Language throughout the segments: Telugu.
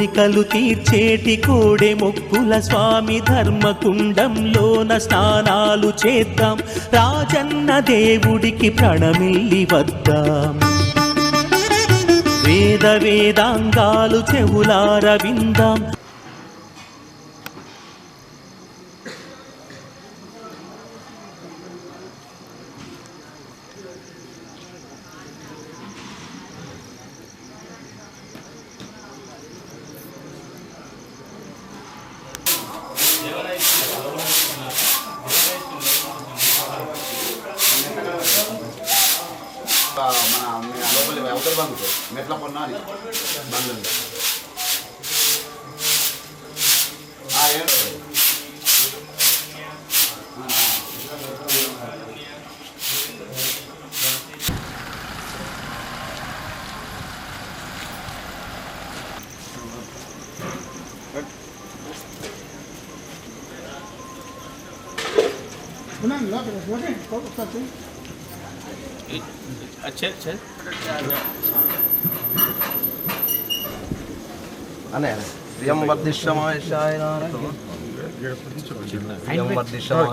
కోరికలు తీర్చేటి కోడె మొక్కుల స్వామి ధర్మకుండంలోన స్నానాలు చేద్దాం, రాజన్న దేవుడికి ప్రణమిల్లి వద్దాం. వేద వేదాంగాలు చెవులార విందాం. మన అవతల బంధు మెట్ల కొన్నాలి బంధు अच्छा అనే యం వర్ధిష్యమాయశాయ నారాయణ యం వర్ధిష్యమాయ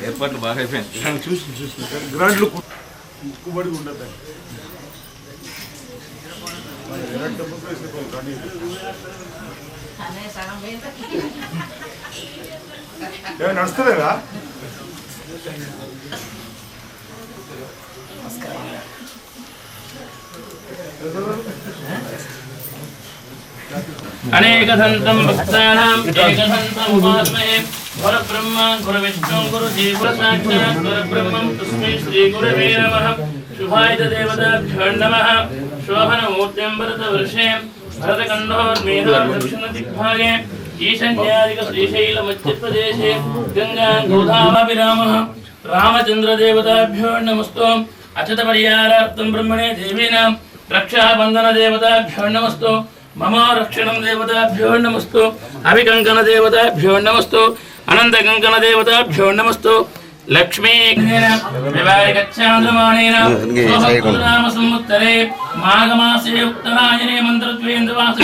ఏర్పాట్లు బాగా అయిపోయింది. చూసి గ్రాండ్లు కుబడి ఉండదు. నడుస్తలేదా? అనేకదంతం భక్తానాం ఏకదంతం ఉపాస్మహే గురుబ్రహ్మ గురువిష్ణు గురుదేవ సాక్షాత్ గురుబ్రహ్మం తస్మై శ్రీ గురవే నమః. శుభాయ దేవతాభ్యో నమః. శోభనమూర్తిం భరతవర్షే భరతఖండోర్మేధాదక్షిణదిగ్భాగే ఈశాన్యాదిక శ్రీశైలమధ్యప్రదేశే గంగా గోదావరిరామः. రామచంద్రదేవతాభ్యో నమస్తు. అచ్యుతపరిహారార్థం బ్రహ్మణే దేవీనాం రక్షాబంధనదేవతాభ్యో నమస్తు. మమ రక్షణం దేవతాభ్యో నమస్తు. అభికంకణ దేవతాభ్యో నమస్తు. అనంతకంకణ దేవతాభ్యో నమస్తు. లక్ష్మీ వివాహగచ్చాంద్రమాణేన రామ సంవత్సరే మాఘమాసే ఉత్తరాయణే మంత్రద్వేంద్రవాస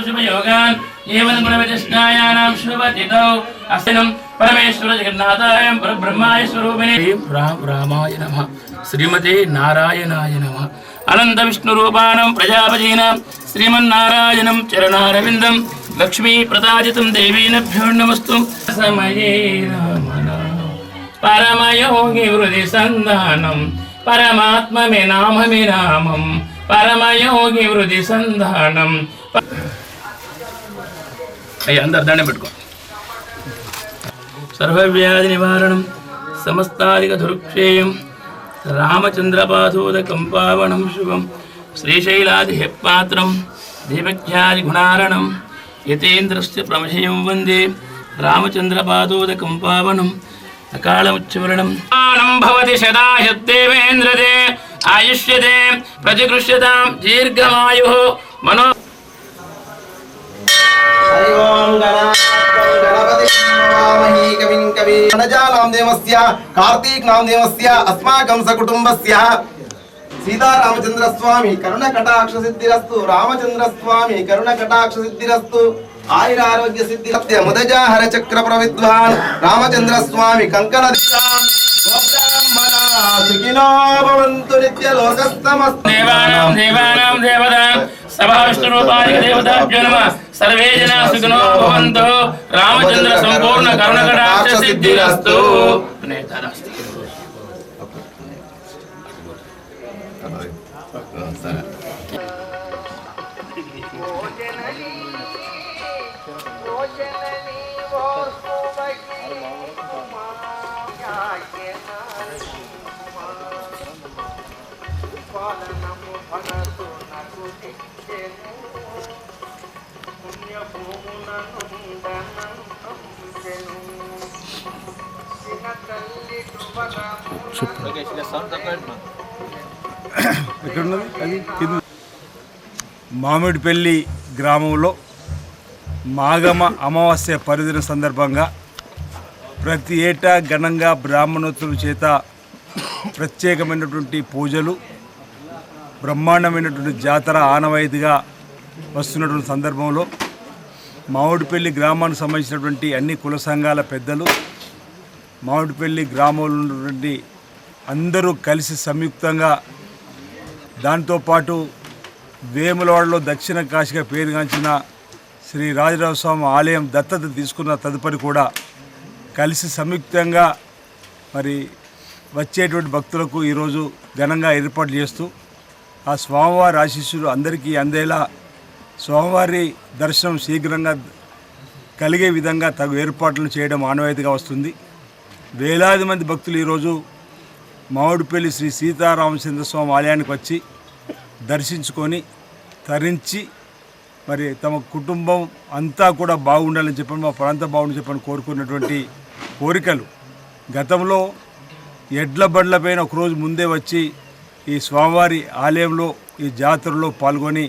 శుభయోగాన్ ఏవం గుణవిశిష్టాయానాం శుభతిథౌ అస్తినం పరమేశ్వర జగన్నాథాయ పరబ్రహ్మాయ స్వరూపిణే రామాయ నమః. శ్రీమతే నారాయణాయ నమః. అనంత విష్ణు రూపాణం ప్రజాపతీనాం శ్రీమన్నారాయణం చరణారవిందం లక్ష్మీ ప్రదాజితం దేవీనభ్యో నమస్తు. సమయే పరమయోగి వృధి సంధానం పరమాత్మమే నామమే నామం పరమయోగి వృధి సంధానం. అయ్యా అందరు దండం పెట్టుకో. సర్వవ్యాధి నివారణం సమస్తాదిక దుర్క్షేయం రామచంద్రపాదోదకం పావనం శుభం శ్రీశైలాది పాత్రం దీపఖ్యాది గుణారణం యతేంద్రస్య ప్రమశయం వందే రామచంద్రపాదోదకం పావనం అకాళముచ్చవరణం. భవతి శతాయుర్దేవేంద్రదే ఆయుష్యతే ప్రతిగృహ్యతాం దీర్ఘమాయు మనో. కార్తీక్ నామ దేవస్య అస్మాకం సకుటుంబస్య సీతారామచంద్ర స్వామి కరుణ కటాక్ష సిద్ధిరస్తు. రామచంద్ర స్వామి కరుణ కటాక్ష సిద్ధిరస్తు. ఆయుర ఆరోగ్య సిద్ధి సత్య ముదజాహర చక్ర ప్రవిద్వాన్ రామచంద్ర స్వామి కంకణ దేవానాం దేవానాం దేవతాం సభా విష్ణురూపాయ దేవతాభ్యో నమః. సర్వే జనా సుఖినో భవంతు. రామచంద్ర సంపూర్ణ కరుణ కటాక్ష సిద్ధిరస్తు. మామిడిపల్లి గ్రామంలో మాఘమ అమావాస్య పర్వదిన సందర్భంగా ప్రతి ఏటా ఘనంగా బ్రాహ్మణోత్తరుల చేత ప్రత్యేకమైనటువంటి పూజలు, బ్రహ్మాండమైనటువంటి జాతర ఆనవాయితీగా వస్తున్నటువంటి సందర్భంలో మామిడిపల్లి గ్రామానికి సంబంధించినటువంటి అన్ని కుల సంఘాల పెద్దలు, మామిడిపల్లి గ్రామంలో ఉన్నటువంటి అందరూ కలిసి సంయుక్తంగా, దాంతోపాటు వేములవాడలో దక్షిణ కాశీగా పేరుగాంచిన శ్రీ రాజరాజస్వామి ఆలయం దత్తత తీసుకున్న తదుపరి కూడా కలిసి సంయుక్తంగా మరి వచ్చేటువంటి భక్తులకు ఈరోజు ఘనంగా ఏర్పాట్లు చేస్తూ ఆ స్వామివారి ఆశీస్సులు అందరికీ అందేలా స్వామివారి దర్శనం శీఘ్రంగా కలిగే విధంగా తగు ఏర్పాట్లను చేయడం ఆనవాయితీగా వస్తుంది. వేలాది మంది భక్తులు ఈరోజు మామిడిపల్లి శ్రీ సీతారామచంద్ర స్వామి ఆలయానికి వచ్చి దర్శించుకొని తరించి మరి తమ కుటుంబం అంతా కూడా బాగుండాలని చెప్పని, మా ప్రాంతం బాగుండాలని చెప్పని కోరుకున్నటువంటి కోరికలు గతంలో ఎడ్ల బండ్లపైన ఒకరోజు ముందే వచ్చి ఈ స్వామివారి ఆలయంలో ఈ జాతరలో పాల్గొని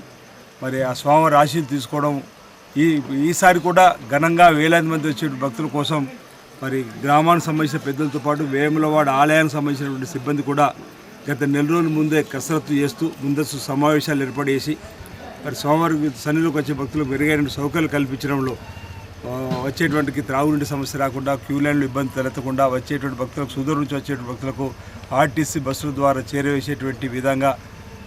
మరి ఆ స్వామివారి ఆశీస్సులు తీసుకోవడం, ఈసారి కూడా ఘనంగా వేలాది మంది వచ్చే భక్తుల కోసం మరి గ్రామానికి సంబంధించిన పెద్దలతో పాటు వేములవాడ ఆలయానికి సంబంధించినటువంటి సిబ్బంది కూడా గత నెల రోజుల ముందే కసరత్తు చేస్తూ ముందస్తు సమావేశాలు ఏర్పాటు చేసి మరి స్వామివారి సన్నిధిలోకి వచ్చే భక్తులకు మెరుగైన సౌకర్యాలు కల్పించడంలో వచ్చేటువంటి త్రాగునీటి సమస్య రాకుండా, క్యూ లైన్లు ఇబ్బంది తలెత్తకుండా వచ్చేటువంటి భక్తులకు, సుదూరం నుంచి వచ్చేటువంటి భక్తులకు ఆర్టీసీ బస్సుల ద్వారా చేరవేసేటువంటి విధంగా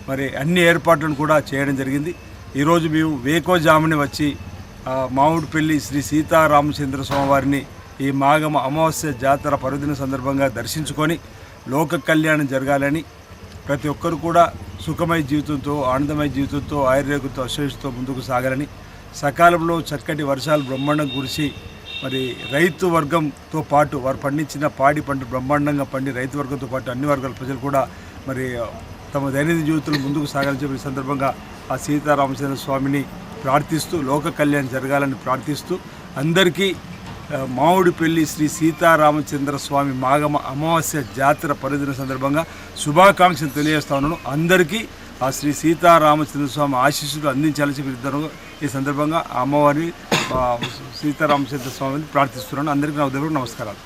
మరి అన్ని ఏర్పాట్లను కూడా చేయడం జరిగింది. ఈరోజు మేము వేకోజాముని వచ్చి మామిడిపల్లి శ్రీ సీతారామచంద్ర స్వామివారిని ఈ మాఘమ అమావాస్య జాతర పర్వదిన సందర్భంగా దర్శించుకొని లోక కళ్యాణం జరగాలని, ప్రతి ఒక్కరు కూడా సుఖమయ జీవితంతో, ఆనందమయ జీవితంతో, ఆయుర్వేదంతో, అశ్వేషతో ముందుకు సాగాలని, సకాలంలో చక్కటి వర్షాలు బ్రహ్మాండం కురిసి మరి రైతు వర్గంతో పాటు వారు పండించిన పాడి పంట బ్రహ్మాండంగా పండి రైతు వర్గంతో పాటు అన్ని వర్గాల ప్రజలు కూడా మరి తమ దైనందిన జీవితంలో ముందుకు సాగాలని చెప్పి ఈ సందర్భంగా ఆ సీతారామచంద్ర స్వామిని ప్రార్థిస్తూ లోక కళ్యాణం జరగాలని ప్రార్థిస్తూ అందరికీ మామిడిపల్లి శ్రీ సీతారామచంద్ర స్వామి మాఘమ అమావాస్య జాతర పర్వదిన సందర్భంగా శుభాకాంక్షలు తెలియజేస్తా ఉన్నాను. అందరికీ ఆ శ్రీ సీతారామచంద్ర స్వామి ఆశీస్సులు అందించాలని చెప్పి ఈ సందర్భంగా ఆ అమ్మవారి సీతారామచంద్ర స్వామిని ప్రార్థిస్తున్నాను. అందరికీ నా ఉదయం నమస్కారాలు.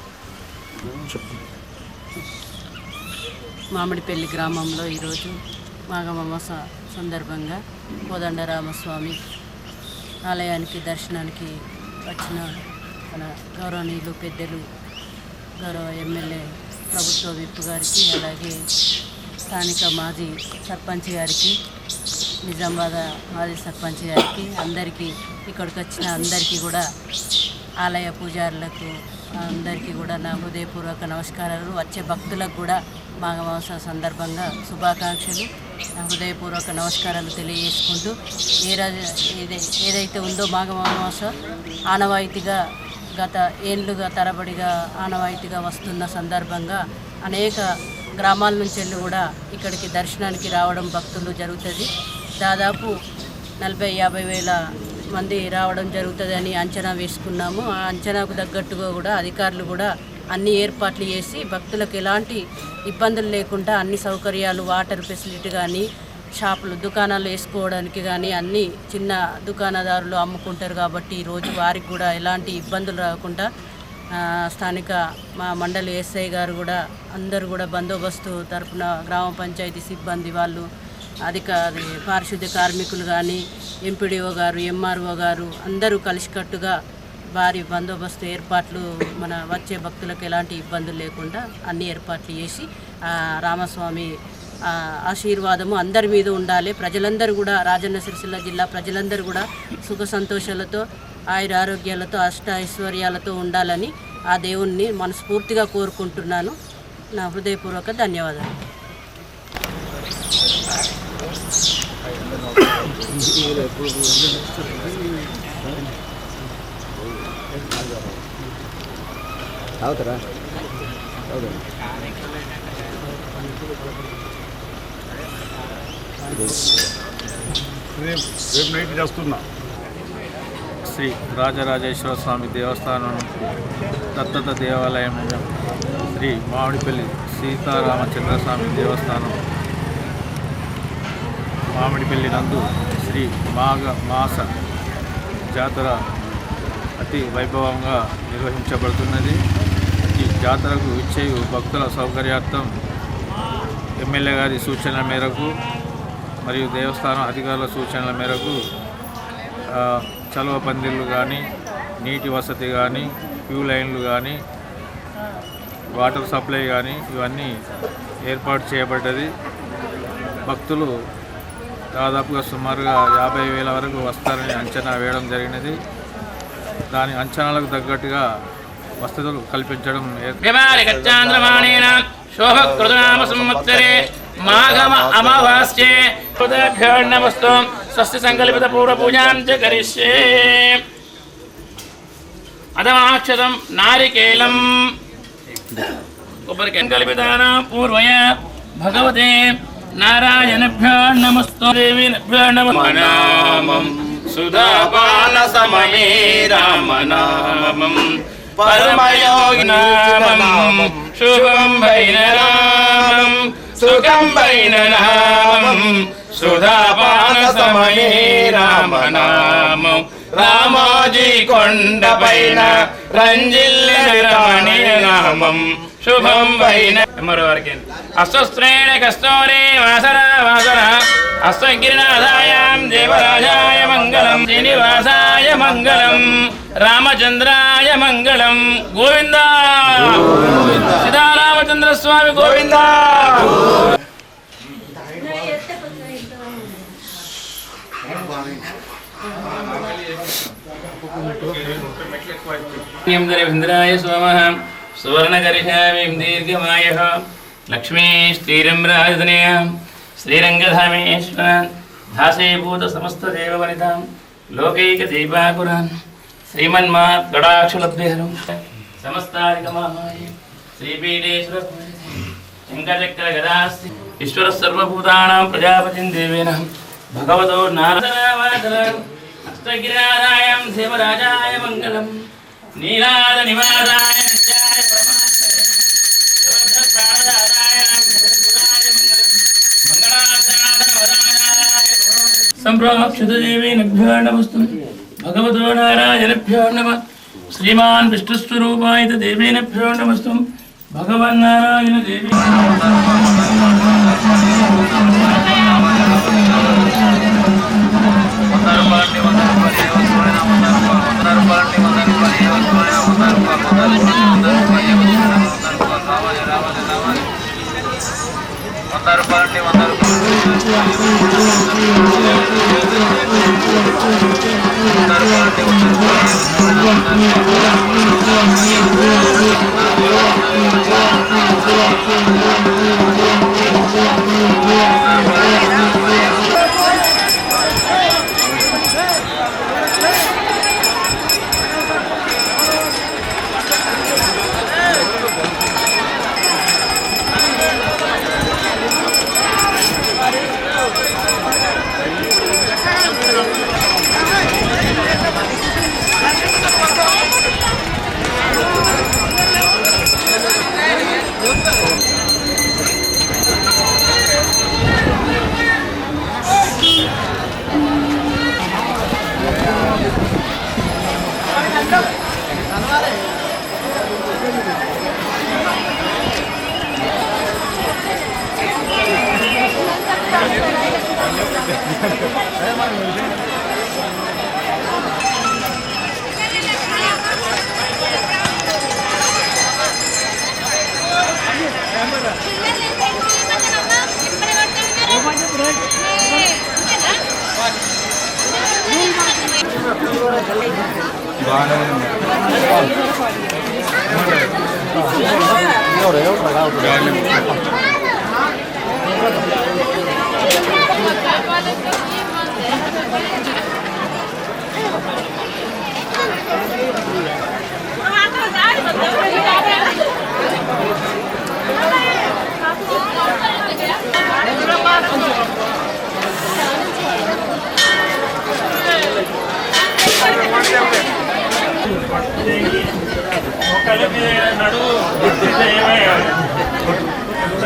మామిడిపల్లి గ్రామంలో ఈరోజు మాఘమ అమావాస్య సందర్భంగా కోదండరామస్వామి ఆలయానికి దర్శనానికి వచ్చిన మన గౌరవనీయులు పెద్దలు, గౌరవ ఎమ్మెల్యే ప్రభుత్వ విప్ గారికి, అలాగే స్థానిక మాజీ సర్పంచ్ గారికి, నిజామాబాద్ మాజీ సర్పంచ్ గారికి, అందరికీ ఇక్కడికి వచ్చిన అందరికీ కూడా, ఆలయ పూజారులకు అందరికీ కూడా నా హృదయపూర్వక నమస్కారాలు. వచ్చే భక్తులకు కూడా మాఘమ అమావాస్య సందర్భంగా శుభాకాంక్షలు, నా హృదయపూర్వక నమస్కారాలు తెలియజేసుకుంటూ ఏదైతే ఉందో మాఘమ అమావాస్య ఆనవాయితీగా గత ఏళ్ళుగా తరబడిగా ఆనవాయితీగా వస్తున్న సందర్భంగా అనేక గ్రామాల నుంచి వెళ్ళి కూడా ఇక్కడికి దర్శనానికి రావడం భక్తులు జరుగుతుంది. దాదాపు 40-50 వేల మంది రావడం జరుగుతుంది అని అంచనా వేసుకున్నాము. ఆ అంచనాకు తగ్గట్టుగా కూడా అధికారులు కూడా అన్ని ఏర్పాట్లు చేసి భక్తులకు ఎలాంటి ఇబ్బందులు లేకుండా అన్ని సౌకర్యాలు, వాటర్ ఫెసిలిటీ కానీ, షాపులు దుకాణాలు వేసుకోవడానికి కానీ అన్ని చిన్న దుకాణదారులు అమ్ముకుంటారు కాబట్టి ఈరోజు వారికి కూడా ఎలాంటి ఇబ్బందులు రాకుండా స్థానిక మా మండలి ఎస్ఐ గారు కూడా అందరూ కూడా బందోబస్తు తరపున గ్రామ పంచాయతీ సిబ్బంది వాళ్ళు, పారిశుద్ధ్య కార్మికులు కానీ, ఎంపీడీఓ గారు, ఎంఆర్ఓ గారు అందరూ కలిసికట్టుగా వారి బందోబస్తు ఏర్పాట్లు మన వచ్చే భక్తులకు ఎలాంటి ఇబ్బందులు లేకుండా అన్ని ఏర్పాట్లు చేసి రామస్వామి ఆశీర్వాదము అందరి మీద ఉండాలి. ప్రజలందరూ కూడా, రాజన్న సిరిసిల్ల జిల్లా ప్రజలందరూ కూడా సుఖ సంతోషాలతో, ఆయుర ఆరోగ్యాలతో, అష్ట ఐశ్వర్యాలతో ఉండాలని ఆ దేవుణ్ణి మనస్ఫూర్తిగా కోరుకుంటున్నాను. నా హృదయపూర్వక ధన్యవాదాలు. రేపు నైట్ చేస్తున్నా. శ్రీ రాజరాజేశ్వర స్వామి దేవస్థానం దత్తత దేవాలయం, శ్రీ మామిడిపల్లి సీతారామచంద్ర స్వామి దేవస్థానం మామిడిపల్లి నందు శ్రీ మాఘ మాస జాతర అతి వైభవంగా నిర్వహించబడుతున్నది. ఈ జాతరకు ఇచ్చేయు భక్తుల సౌకర్యార్థం ఎమ్మెల్యే గారి సూచనల మేరకు మరియు దేవస్థానం అధికారుల సూచనల మేరకు చలువ పందిళ్ళు కానీ, నీటి వసతి కానీ, క్యూ లైన్లు కానీ, వాటర్ సప్లై కానీ ఇవన్నీ ఏర్పాటు చేయబడ్డది. భక్తులు దాదాపుగా సుమారుగా 50,000 వరకు వస్తారని అంచనా వేయడం జరిగినది. దాని అంచనాలకు తగ్గట్టుగా వసతులు కల్పించడం శోభకృతనామ సంవత్సరే మాఘమ అమావాస్యే హృదయభ్యో నమస్తు స్వస్తి సంకల్పిత పూర్వ పూజాం చ కరిష్యే. అదమాక్షతం నారికేలం కొబ్బరికాయ కల్పితానా పూర్వయ భగవతే నారాయణభ్యో నమస్తు దేవీభ్యో నమః. సుధాపాన సమయే రామనామం పరమయోగి నామం శుభం భైరనామం సుఖం భైరనామం సుధాపాన సమయే రామనామం రామోజీ కొండ పైన రంజిల్ల రమణీయ నామం శుభం వైన. మరో వారికి అస్వస్త్రేణ కస్తూరి వాసర వాసర అస్వగిరినాథాయాం దేవరాజాయ మంగళం శ్రీనివాసాయ మంగళం రామచంద్రాయ మంగళం. గోవింద సీతారామచంద్ర స్వామి గోవింద. ఇంద్రాయ సోమః సువర్ణగరిషామిం దీర్ఘమాయః లక్ష్మీ శ్రీరం రాజధనయాం శ్రీరంగధామేశ్వర దాసీభూత సమస్త దేవవనితాం లోకైక దీపాకురాన్ శ్రీమన్మాత్ గడాక్షలభ్యహరం సమస్తాదికమాయ శ్రీపీఠేశ్వర శంకరచక్ర గదాస్తి ఈశ్వర సర్వభూతానాం ప్రజాపతిం దేవేన భగవతో నారాయణ అష్టగిరాదాయం దేవరాజాయ మంగళం నీలాద నివాసాయ నిత్యాయ పరమాత్మనే శోధప్రాణదాయ జగద్గురాయ మంగళం మంగళాశాసనవదానాయ సంప్రాక్షితదేవేనభ్యో నమస్తు భగవతో నారాయణభ్యో నమః. శ్రీమాన్ విష్ణుస్వరూపాయ దేవేనభ్యో నమస్తు భగవన్నారాయణ దేవీ.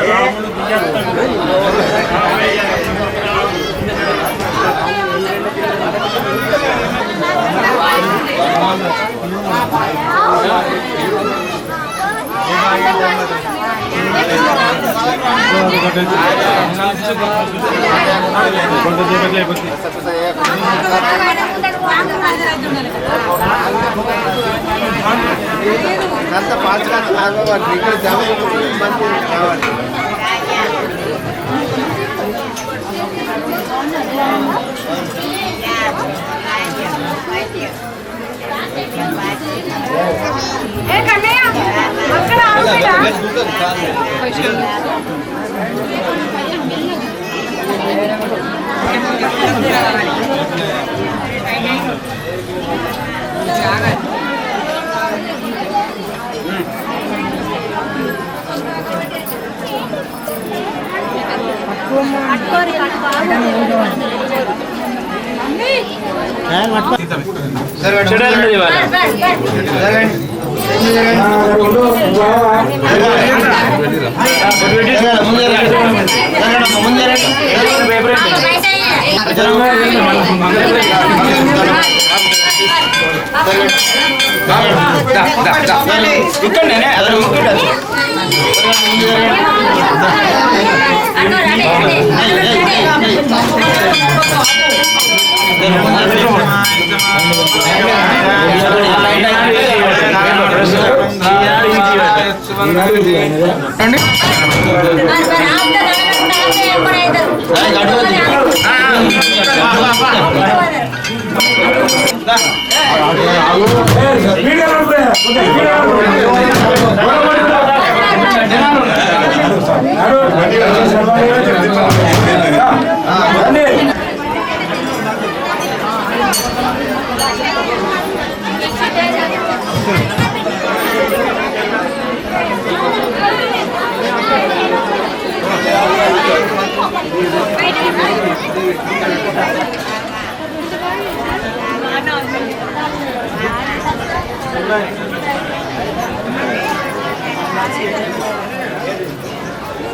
రాముడు